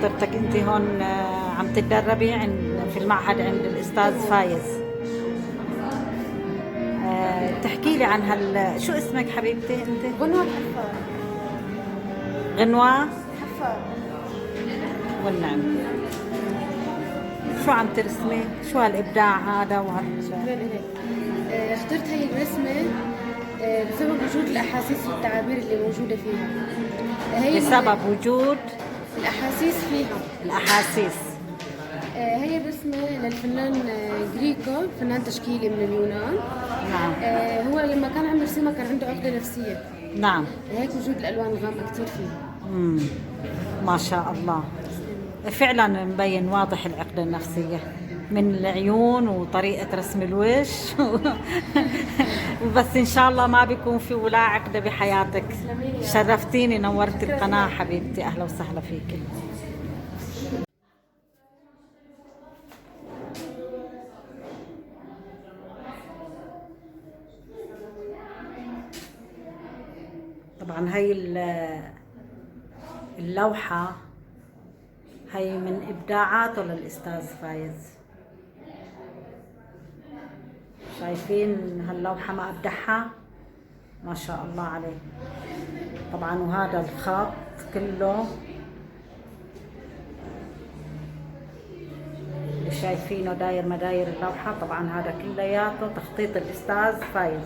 حضرتك انت هون عم تتدربي في المعهد عند الاستاذ فايز. تحكي لي عن شو اسمك حبيبتي انت؟ غنوة حفار. غنوة حفار. والنعم. شو عم ترسمي؟ شو هالابداع هذا شكرا لك. اخترت هاي الرسمة بسبب وجود الأحاسيس والتعابير اللي موجودة فيها. بسبب وجود الأحاسيس فيها. الأحاسيس. هي الرسمة للفنان جريكو، فنان تشكيلي من اليونان. نعم. هو لما كان عم يرسمها كان عنده عقدة نفسية. نعم. هيك وجود الألوان الغامقة كتير فيها. ما شاء الله، فعلا مبين واضح العقدة النفسية من العيون وطريقة رسم الوش بس إن شاء الله ما بيكون في ولا عقدة بحياتك. شرفتيني، نورت القناة حبيبتي، أهلا وسهلا فيك. طبعا هاي اللوحة هي من إبداعاته للأستاذ فايز. شايفين هاللوحة ما أبدعها؟ ما شاء الله عليه. طبعا وهذا الخط كله اللي شايفينه داير مداير اللوحة، طبعا هذا كلياته تخطيط الأستاذ فايز.